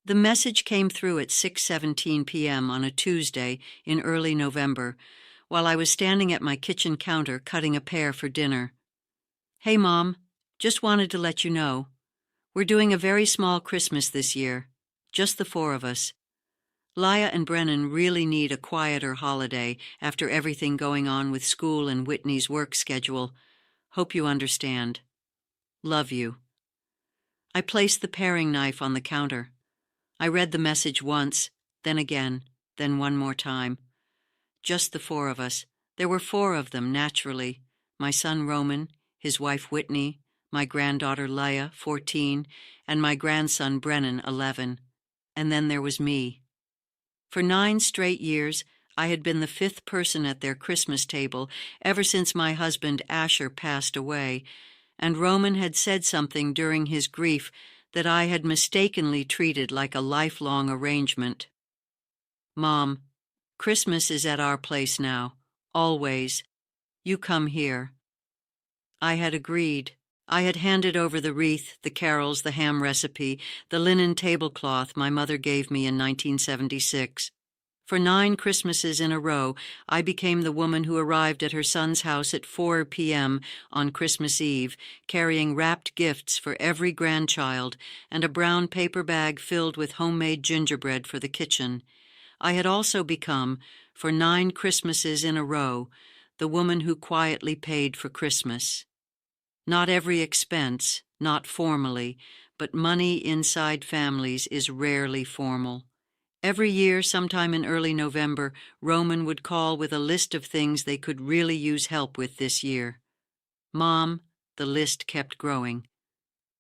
The message came through at 6:17 p.m. on a Tuesday in early November, while I was standing at my kitchen counter cutting a pear for dinner. "Hey, Mom, just wanted to let you know. We're doing a very small Christmas this year, just the four of us. Laya and Brennan really need a quieter holiday after everything going on with school and Whitney's work schedule. Hope you understand. Love you." I placed the paring knife on the counter. I read the message once, then again, then one more time. Just the four of us. There were four of them, naturally. My son Roman, his wife Whitney, my granddaughter Leia, 14, and my grandson Brennan, 11. And then there was me. For 9 straight years, I had been the 5th person at their Christmas table ever since my husband Asher passed away, and Roman had said something during his grief that I had mistakenly treated like a lifelong arrangement. "Mom, Christmas is at our place now, always. You come here." I had agreed. I had handed over the wreath, the carols, the ham recipe, the linen tablecloth my mother gave me in 1976. For 9 Christmases in a row, I became the woman who arrived at her son's house at 4 p.m. on Christmas Eve, carrying wrapped gifts for every grandchild and a brown paper bag filled with homemade gingerbread for the kitchen. I had also become, for 9 Christmases in a row, the woman who quietly paid for Christmas. Not every expense, not formally, but money inside families is rarely formal. Every year, sometime in early November, Roman would call with a list of things they could really use help with this year. Mom, the list kept growing.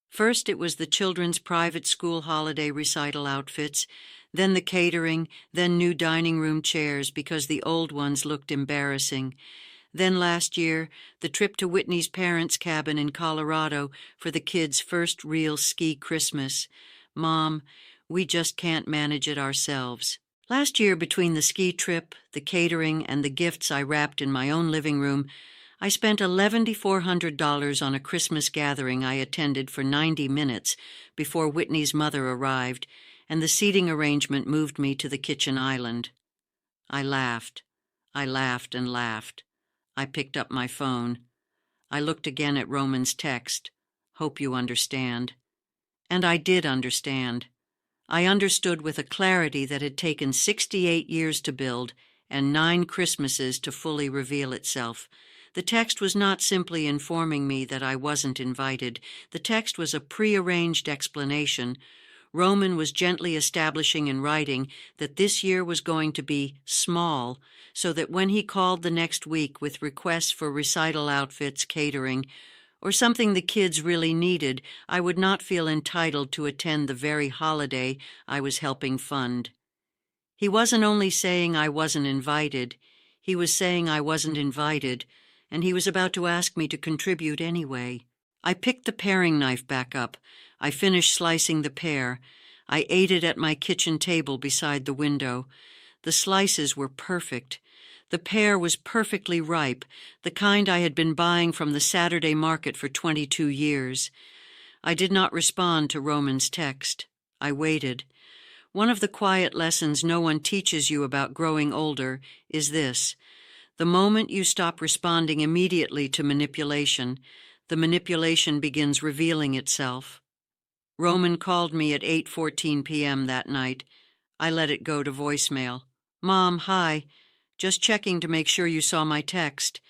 First, it was the children's private school holiday recital outfits, then the catering, then new dining room chairs because the old ones looked embarrassing. Then last year, the trip to Whitney's parents' cabin in Colorado for the kids' first real ski Christmas. Mom, we just can't manage it ourselves. Last year, between the ski trip, the catering, and the gifts I wrapped in my own living room, I spent $1,100 on a Christmas gathering I attended for 90 minutes before Whitney's mother arrived, and the seating arrangement moved me to the kitchen island. I laughed. I laughed and laughed. I picked up my phone. I looked again at Roman's text. "Hope you understand." And I did understand. I understood with a clarity that had taken 68 years to build and 9 Christmases to fully reveal itself. The text was not simply informing me that I wasn't invited. The text was a prearranged explanation. Roman was gently establishing in writing that this year was going to be small, so that when he called the next week with requests for recital outfits, catering, or something the kids really needed, I would not feel entitled to attend the very holiday I was helping fund. He wasn't only saying I wasn't invited, he was saying I wasn't invited, and he was about to ask me to contribute anyway. I picked the paring knife back up. I finished slicing the pear. I ate it at my kitchen table beside the window. The slices were perfect. The pear was perfectly ripe, the kind I had been buying from the Saturday market for 22 years. I did not respond to Roman's text. I waited. One of the quiet lessons no one teaches you about growing older is this: the moment you stop responding immediately to manipulation, the manipulation begins revealing itself. Roman called me at 8:14 p.m. that night. I let it go to voicemail. "Mom, hi. Just checking to make sure you saw my text.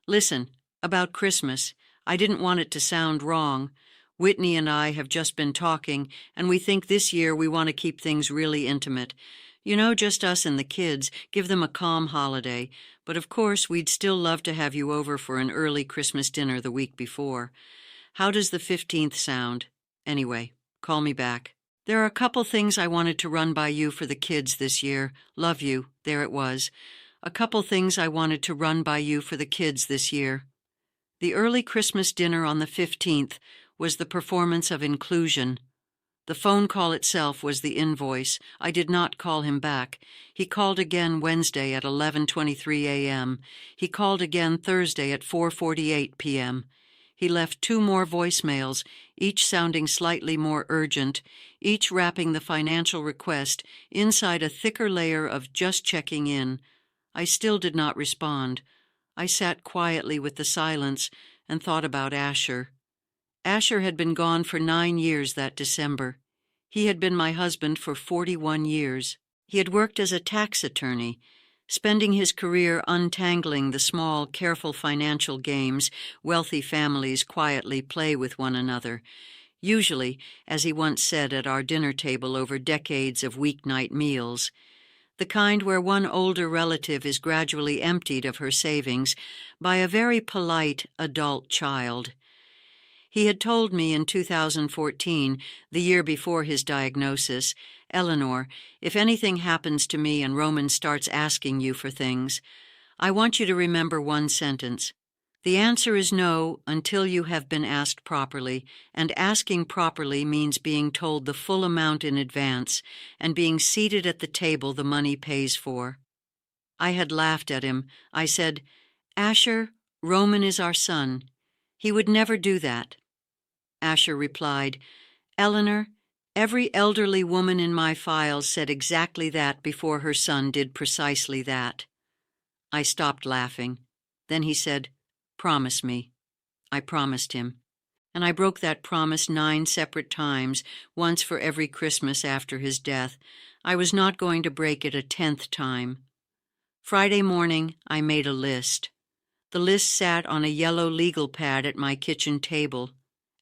Listen, about Christmas, I didn't want it to sound wrong. Whitney and I have just been talking, and we think this year we want to keep things really intimate. You know, just us and the kids, give them a calm holiday. But of course, we'd still love to have you over for an early Christmas dinner the week before. How does the 15th sound? Anyway, call me back. There are a couple things I wanted to run by you for the kids this year. Love you." There it was. A couple things I wanted to run by you for the kids this year. The early Christmas dinner on the 15th was the performance of inclusion. The phone call itself was the invoice. I did not call him back. He called again Wednesday at 11:23 a.m. He called again Thursday at 4:48 p.m. He left 2 more voicemails, each sounding slightly more urgent, each wrapping the financial request inside a thicker layer of just checking in. I still did not respond. I sat quietly with the silence and thought about Asher. Asher had been gone for 9 years that December. He had been my husband for 41 years. He had worked as a tax attorney, spending his career untangling the small, careful financial games wealthy families quietly play with one another, usually, as he once said at our dinner table over decades of weeknight meals, the kind where one older relative is gradually emptied of her savings by a very polite adult child. He had told me in 2014, the year before his diagnosis, "Eleanor, if anything happens to me and Roman starts asking you for things, I want you to remember one sentence. The answer is no until you have been asked properly, and asking properly means being told the full amount in advance and being seated at the table the money pays for." I had laughed at him. I said, "Asher, Roman is our son. He would never do that." Asher replied, "Eleanor, every elderly woman in my files said exactly that before her son did precisely that." I stopped laughing. Then he said, "Promise me." I promised him. And I broke that promise 9 separate times, once for every Christmas after his death. I was not going to break it a 10th time. Friday morning, I made a list. The list sat on a yellow legal pad at my kitchen table.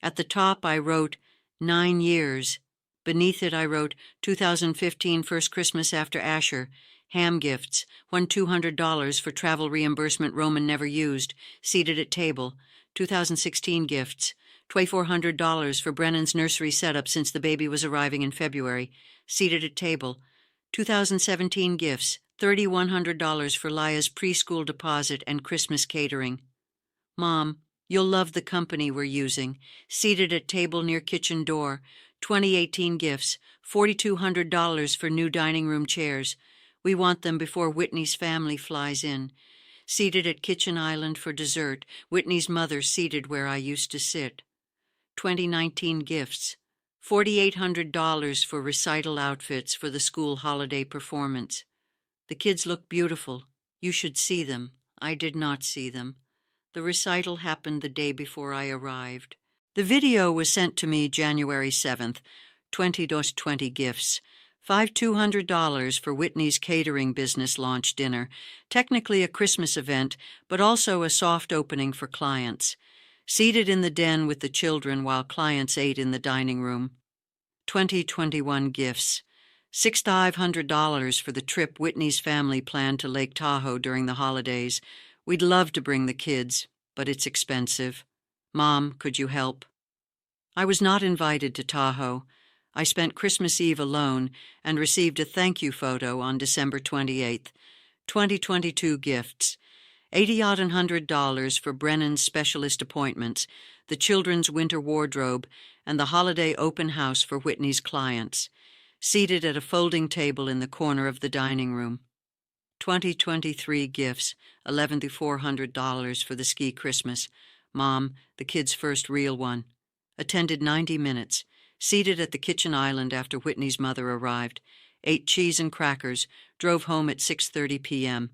At the top, I wrote 9 years. Beneath it, I wrote 2015 first Christmas after Asher. Ham gifts. Won $200 for travel reimbursement Roman never used. Seated at table. 2016 gifts. $2,400 for Brennan's nursery setup since the baby was arriving in February. Seated at table. 2017 gifts. $3,100 for Laya's preschool deposit and Christmas catering. Mom, you'll love the company we're using. Seated at table near kitchen door. 2018 gifts. $4,200 for new dining room chairs. We want them before Whitney's family flies in. Seated at kitchen island for dessert. Whitney's mother seated where I used to sit. 2019 gifts. $4,800 for recital outfits for the school holiday performance. The kids look beautiful. You should see them. I did not see them. The recital happened the day before I arrived. The video was sent to me January 7th. 2020 gifts. $5,200 for Whitney's catering business launch dinner. Technically a Christmas event, but also a soft opening for clients. Seated in the den with the children while clients ate in the dining room. 2021 gifts. $6,500 for the trip Whitney's family planned to Lake Tahoe during the holidays. We'd love to bring the kids, but it's expensive. Mom, could you help? I was not invited to Tahoe. I spent Christmas Eve alone and received a thank you photo on December 28th. 2022 gifts. $8,800 for Brennan's specialist appointments, the children's winter wardrobe, and the holiday open house for Whitney's clients. Seated at a folding table in the corner of the dining room. 2023 gifts, $11,400 for the ski Christmas. Mom, the kid's first real one. Attended 90 minutes. Seated at the kitchen island after Whitney's mother arrived. Ate cheese and crackers. Drove home at 6:30 p.m.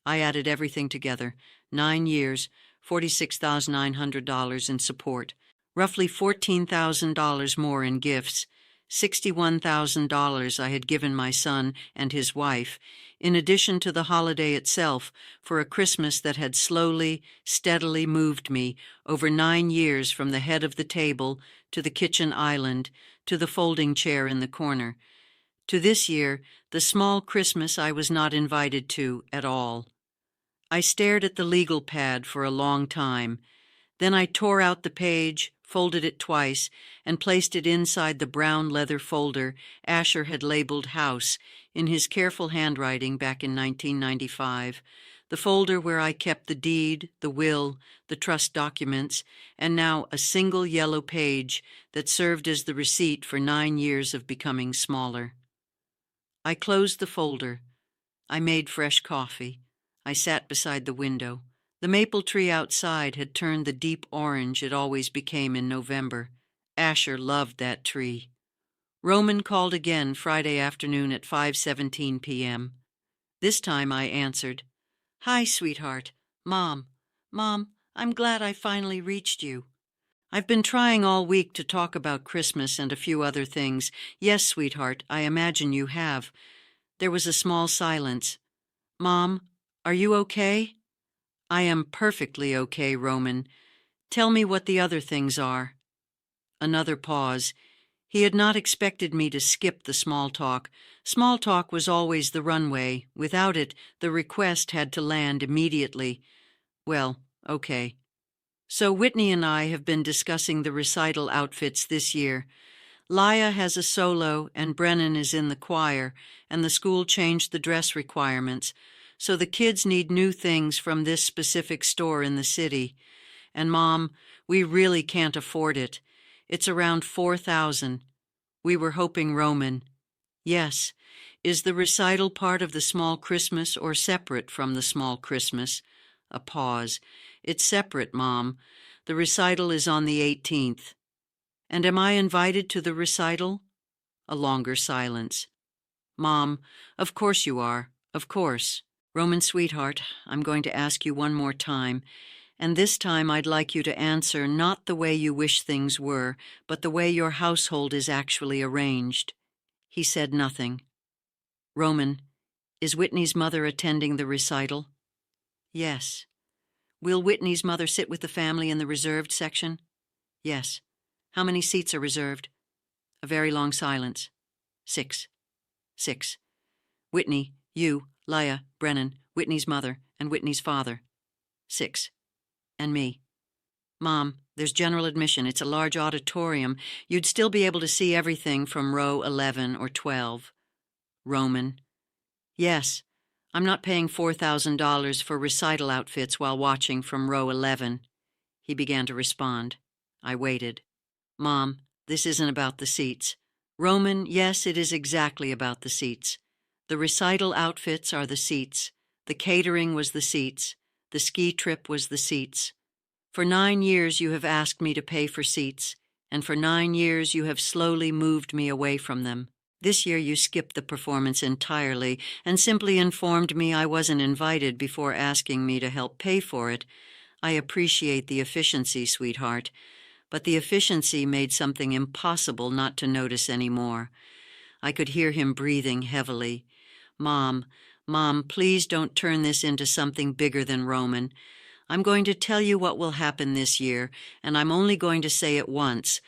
I added everything together. 9 years, $46,900 in support. Roughly $14,000 more in gifts. $61,000 I had given my son and his wife, in addition to the holiday itself, for a Christmas that had slowly, steadily moved me over 9 years from the head of the table to the kitchen island to the folding chair in the corner. To this year, the small Christmas I was not invited to at all. I stared at the legal pad for a long time. Then I tore out the page, folded it twice, and placed it inside the brown leather folder Asher had labeled House in his careful handwriting back in 1995, the folder where I kept the deed, the will, the trust documents, and now a single yellow page that served as the receipt for 9 years of becoming smaller. I closed the folder. I made fresh coffee. I sat beside the window. The maple tree outside had turned the deep orange it always became in November. Asher loved that tree. Roman called again Friday afternoon at 5:17 p.m. This time I answered. Hi, sweetheart. Mom. Mom, I'm glad I finally reached you. I've been trying all week to talk about Christmas and a few other things. Yes, sweetheart, I imagine you have. There was a small silence. Mom, are you okay? I am perfectly okay, Roman. Tell me what the other things are. Another pause. He had not expected me to skip the small talk. Small talk was always the runway. Without it, the request had to land immediately. Well, okay. So Whitney and I have been discussing the recital outfits this year. Laya has a solo and Brennan is in the choir, and the school changed the dress requirements. So the kids need new things from this specific store in the city. And Mom, we really can't afford it. It's around $4,000. We were hoping Roman. Yes. Is the recital part of the small Christmas or separate from the small Christmas? A pause. It's separate, Mom. The recital is on the 18th. And am I invited to the recital? A longer silence. Mom, of course you are. Of course. Roman, sweetheart, I'm going to ask you one more time. And this time I'd like you to answer not the way you wish things were, but the way your household is actually arranged. He said nothing. Roman, is Whitney's mother attending the recital? Yes. Will Whitney's mother sit with the family in the reserved section? Yes. How many seats are reserved? A very long silence. 6. 6. Whitney, you, Laya, Brennan, Whitney's mother, and Whitney's father. 6. And me. Mom, there's general admission. It's a large auditorium. You'd still be able to see everything from row 11 or 12. Roman. Yes. I'm not paying $4,000 for recital outfits while watching from row 11. He began to respond. I waited. Mom, this isn't about the seats. Roman, yes, it is exactly about the seats. The recital outfits are the seats. The catering was the seats. The ski trip was the seats. For 9 years you have asked me to pay for seats, and for 9 years you have slowly moved me away from them. This year you skipped the performance entirely and simply informed me I wasn't invited before asking me to help pay for it. I appreciate the efficiency, sweetheart, but the efficiency made something impossible not to notice anymore. I could hear him breathing heavily. Mom, please don't turn this into something bigger than Roman. I'm going to tell you what will happen this year, and I'm only going to say it once.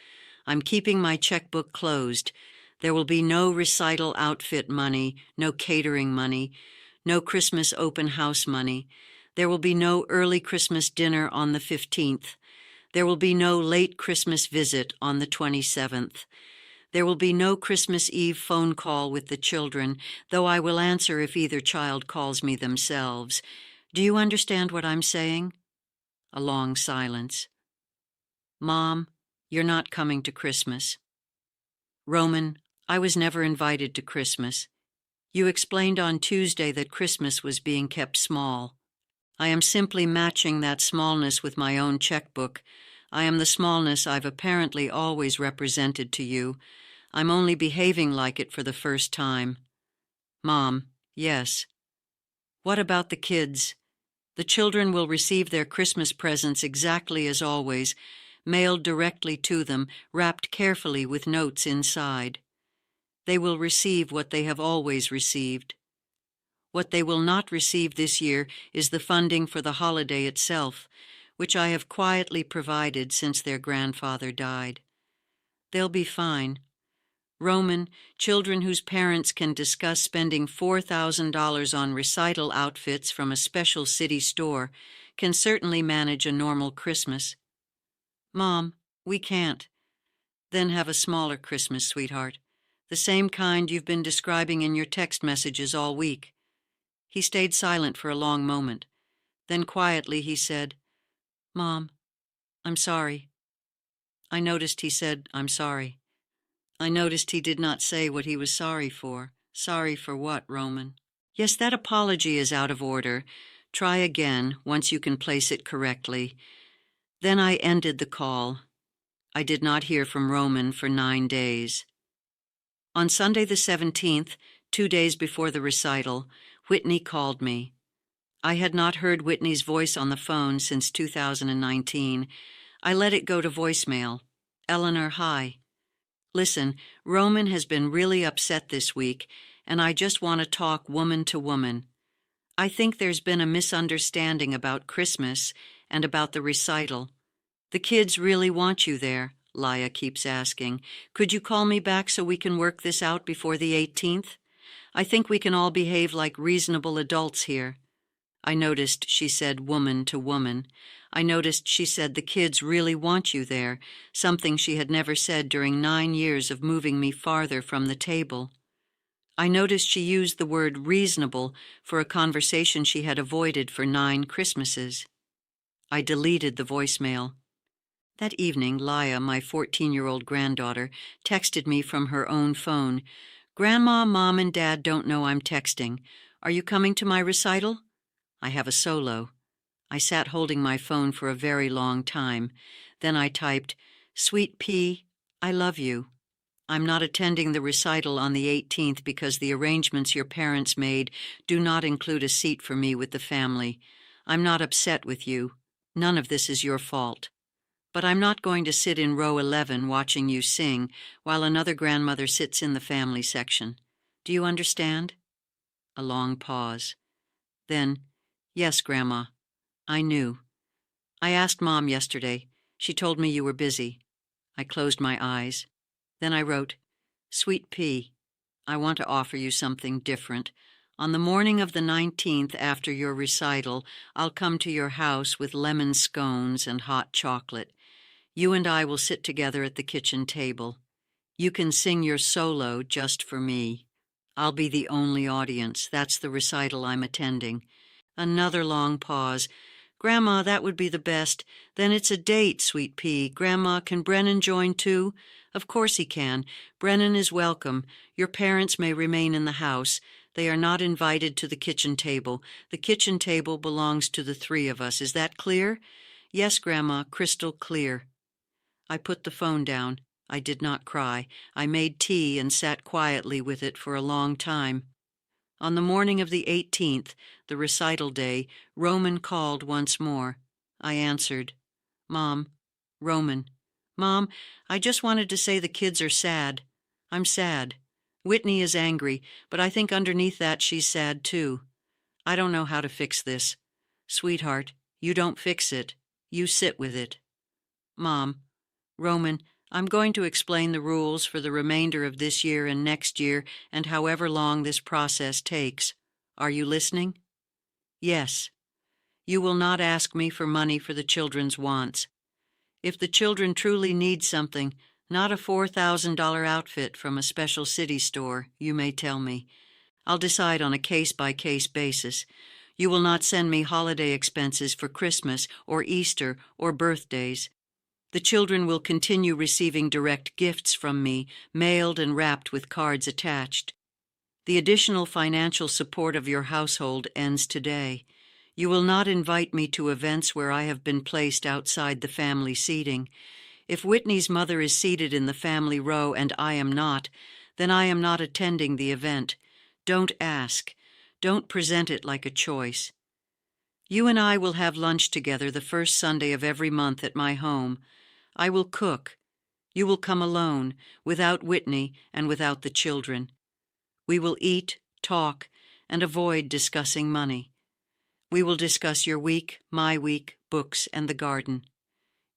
I'm keeping my checkbook closed. There will be no recital outfit money, no catering money, no Christmas open house money. There will be no early Christmas dinner on the 15th. There will be no late Christmas visit on the 27th. There will be no Christmas Eve phone call with the children, though I will answer if either child calls me themselves. Do you understand what I'm saying? A long silence. Mom, you're not coming to Christmas. Roman, I was never invited to Christmas. You explained on Tuesday that Christmas was being kept small. I am simply matching that smallness with my own checkbook. I am the smallness I've apparently always represented to you. I'm only behaving like it for the first time. Mom, yes. What about the kids? The children will receive their Christmas presents exactly as always, mailed directly to them, wrapped carefully with notes inside. They will receive what they have always received. What they will not receive this year is the funding for the holiday itself, which I have quietly provided since their grandfather died. They'll be fine. Roman, children whose parents can discuss spending $4,000 on recital outfits from a special city store can certainly manage a normal Christmas. Mom, we can't. Then have a smaller Christmas, sweetheart. The same kind you've been describing in your text messages all week. He stayed silent for a long moment. Then quietly he said, Mom, I'm sorry. I noticed he said, I'm sorry. I noticed he did not say what he was sorry for. Sorry for what, Roman? Yes, that apology is out of order. Try again, once you can place it correctly. Then I ended the call. I did not hear from Roman for 9 days. On Sunday the 17th, 2 days before the recital, Whitney called me. I had not heard Whitney's voice on the phone since 2019. I let it go to voicemail. Eleanor, hi. Listen, Roman has been really upset this week, and I just want to talk woman to woman. I think there's been a misunderstanding about Christmas and about the recital. The kids really want you there, Laya keeps asking. Could you call me back so we can work this out before the 18th? I think we can all behave like reasonable adults here. I noticed she said woman to woman. I noticed she said the kids really want you there, something she had never said during 9 years of moving me farther from the table. I noticed she used the word reasonable for a conversation she had avoided for 9 Christmases. I deleted the voicemail. That evening, Laya, my 14-year-old granddaughter, texted me from her own phone. Grandma, Mom, and Dad don't know I'm texting. Are you coming to my recital? I have a solo. I sat holding my phone for a very long time. Then I typed, Sweet Pea, I love you. I'm not attending the recital on the 18th because the arrangements your parents made do not include a seat for me with the family. I'm not upset with you. None of this is your fault. But I'm not going to sit in row 11 watching you sing while another grandmother sits in the family section. Do you understand? A long pause. Then, yes, Grandma. I knew. I asked Mom yesterday. She told me you were busy. I closed my eyes. Then I wrote, Sweet Pea, I want to offer you something different. On the morning of the 19th after your recital, I'll come to your house with lemon scones and hot chocolate. You and I will sit together at the kitchen table. You can sing your solo just for me. I'll be the only audience. That's the recital I'm attending. Another long pause. Grandma, that would be the best. Then it's a date, Sweet Pea. Grandma, can Brennan join too? Of course he can. Brennan is welcome. Your parents may remain in the house. They are not invited to the kitchen table. The kitchen table belongs to the 3 of us. Is that clear? Yes, Grandma, crystal clear. I put the phone down. I did not cry. I made tea and sat quietly with it for a long time. On the morning of the 18th, the recital day, Roman called once more. I answered. Mom, Roman. Mom, I just wanted to say the kids are sad. I'm sad. Whitney is angry, but I think underneath that she's sad too. I don't know how to fix this. Sweetheart, you don't fix it. You sit with it. Mom, Roman, I'm going to explain the rules for the remainder of this year and next year and however long this process takes. Are you listening? Yes. You will not ask me for money for the children's wants. If the children truly need something, not a $4,000 outfit from a special city store, you may tell me. I'll decide on a case-by-case basis. You will not send me holiday expenses for Christmas or Easter or birthdays. The children will continue receiving direct gifts from me, mailed and wrapped with cards attached. The additional financial support of your household ends today. You will not invite me to events where I have been placed outside the family seating. If Whitney's mother is seated in the family row and I am not, then I am not attending the event. Don't ask. Don't present it like a choice. You and I will have lunch together the first Sunday of every month at my home. I will cook. You will come alone, without Whitney and without the children. We will eat, talk, and avoid discussing money. We will discuss your week, my week, books, and the garden.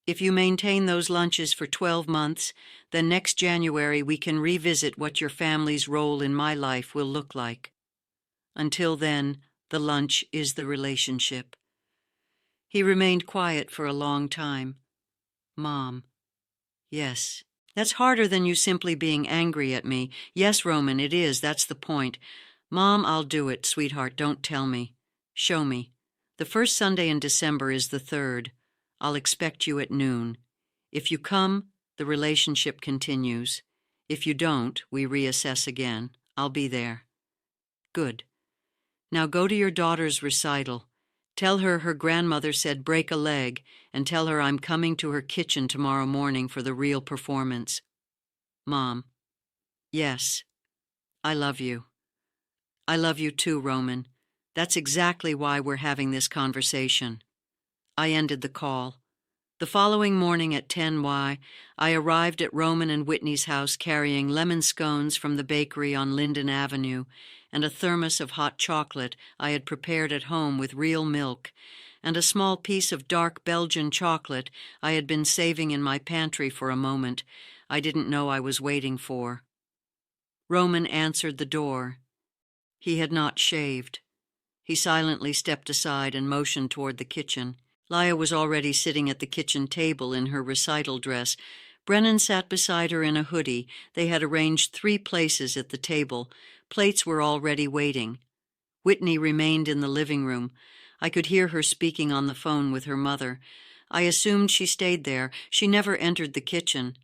If you maintain those lunches for 12 months, then next January we can revisit what your family's role in my life will look like. Until then, the lunch is the relationship. He remained quiet for a long time. Mom. Yes. That's harder than you simply being angry at me. Yes, Roman, it is. That's the point. Mom, I'll do it, sweetheart. Don't tell me. Show me. The first Sunday in December is the 3rd. I'll expect you at noon. If you come, the relationship continues. If you don't, we reassess again. I'll be there. Good. Now go to your daughter's recital. Tell her her grandmother said break a leg, and tell her I'm coming to her kitchen tomorrow morning for the real performance. Mom. Yes. I love you. I love you too, Roman. That's exactly why we're having this conversation. I ended the call. The following morning at 10 I arrived at Roman and Whitney's house carrying lemon scones from the bakery on Linden Avenue and a thermos of hot chocolate I had prepared at home with real milk, and a small piece of dark Belgian chocolate I had been saving in my pantry for a moment I didn't know I was waiting for. Roman answered the door. He had not shaved. He silently stepped aside and motioned toward the kitchen. Leah was already sitting at the kitchen table in her recital dress. Brennan sat beside her in a hoodie. They had arranged 3 places at the table. Plates were already waiting. Whitney remained in the living room. I could hear her speaking on the phone with her mother. I assumed she stayed there. She never entered the kitchen.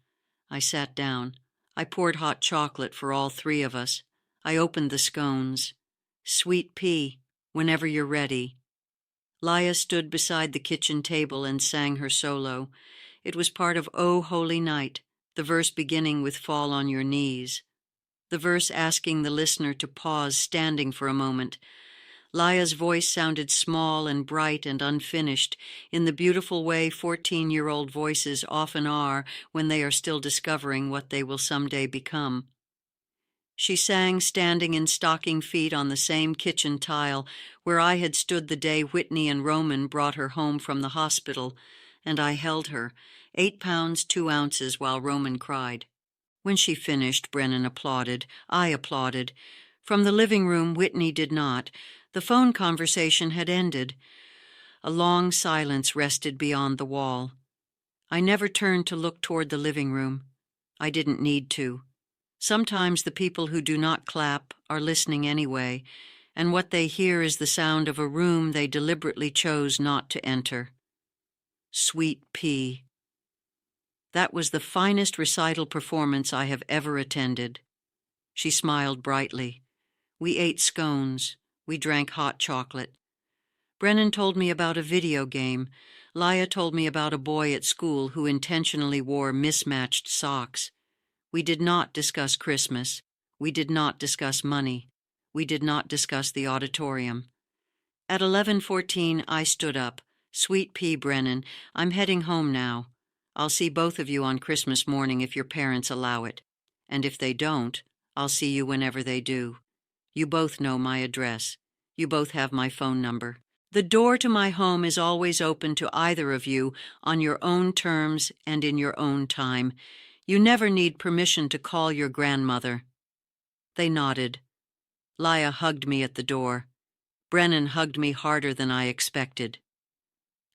I sat down. I poured hot chocolate for all 3 of us. I opened the scones. Sweet pea, whenever you're ready. Leah stood beside the kitchen table and sang her solo. It was part of O Holy Night, the verse beginning with Fall on Your Knees, the verse asking the listener to pause, standing for a moment. Leah's voice sounded small and bright and unfinished, in the beautiful way 14-year-old voices often are when they are still discovering what they will someday become. She sang standing in stocking feet on the same kitchen tile where I had stood the day Whitney and Roman brought her home from the hospital, and I held her, 8 pounds 2 ounces, while Roman cried. When she finished, Brennan applauded. I applauded. From the living room, Whitney did not. The phone conversation had ended. A long silence rested beyond the wall. I never turned to look toward the living room. I didn't need to. Sometimes the people who do not clap are listening anyway, and what they hear is the sound of a room they deliberately chose not to enter. Sweet pea. That was the finest recital performance I have ever attended. She smiled brightly. We ate scones. We drank hot chocolate. Brennan told me about a video game. Leah told me about a boy at school who intentionally wore mismatched socks. We did not discuss Christmas. We did not discuss money. We did not discuss the auditorium. At 11:14, I stood up. Sweet pea, Brennan, I'm heading home now. I'll see both of you on Christmas morning if your parents allow it. And if they don't, I'll see you whenever they do. You both know my address. You both have my phone number. The door to my home is always open to either of you on your own terms and in your own time. You never need permission to call your grandmother. They nodded. Leah hugged me at the door. Brennan hugged me harder than I expected.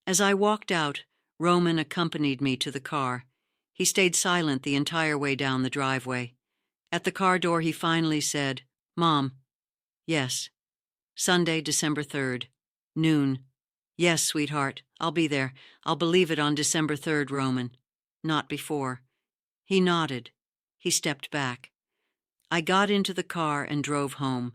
As I walked out, Roman accompanied me to the car. He stayed silent the entire way down the driveway. At the car door, he finally said, Mom. Yes. Sunday, December 3rd. Noon. Yes, sweetheart, I'll be there. I'll believe it on December 3rd, Roman. Not before. He nodded. He stepped back. I got into the car and drove home.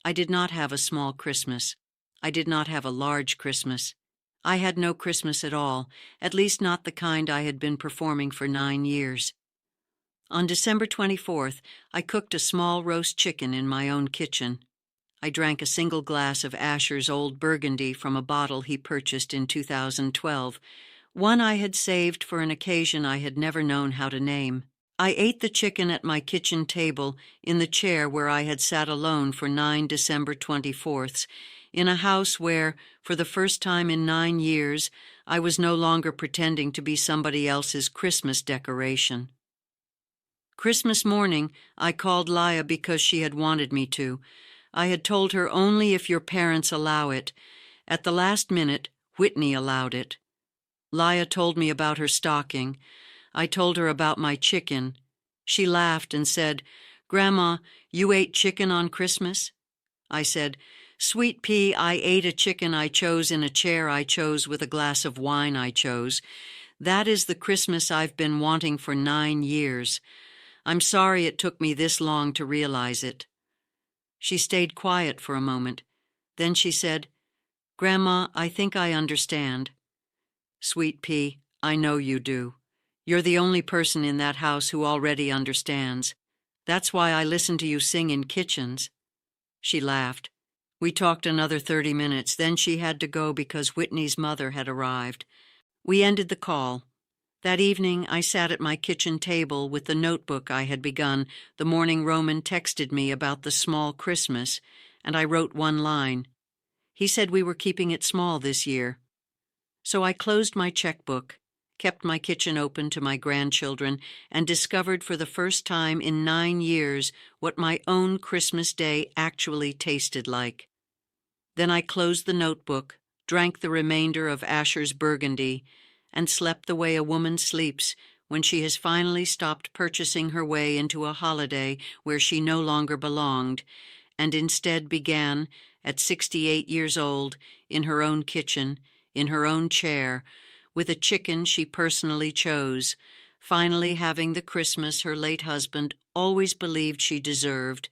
I did not have a small Christmas. I did not have a large Christmas. I had no Christmas at all, at least not the kind I had been performing for 9 years. On December 24th, I cooked a small roast chicken in my own kitchen. I drank a single glass of Asher's Old Burgundy from a bottle he purchased in 2012, one I had saved for an occasion I had never known how to name. I ate the chicken at my kitchen table in the chair where I had sat alone for 9 December 24ths, in a house where, for the first time in 9 years, I was no longer pretending to be somebody else's Christmas decoration. Christmas morning, I called Leah because she had wanted me to. I had told her only if your parents allow it. At the last minute, Whitney allowed it. Leah told me about her stocking. I told her about my chicken. She laughed and said, Grandma, you ate chicken on Christmas? I said, Sweet pea, I ate a chicken I chose in a chair I chose with a glass of wine I chose. That is the Christmas I've been wanting for 9 years. I'm sorry it took me this long to realize it. She stayed quiet for a moment. Then she said, Grandma, I think I understand. Sweet pea, I know you do. You're the only person in that house who already understands. That's why I listen to you sing in kitchens. She laughed. We talked another 30 minutes, then she had to go because Whitney's mother had arrived. We ended the call. That evening, I sat at my kitchen table with the notebook I had begun the morning Roman texted me about the small Christmas, and I wrote one line. He said we were keeping it small this year. So I closed my checkbook, kept my kitchen open to my grandchildren, and discovered for the first time in 9 years what my own Christmas Day actually tasted like. Then I closed the notebook, drank the remainder of Asher's Burgundy, and slept the way a woman sleeps when she has finally stopped purchasing her way into a holiday where she no longer belonged, and instead began, at 68 years old, in her own kitchen, in her own chair, with a chicken she personally chose, finally having the Christmas her late husband always believed she deserved,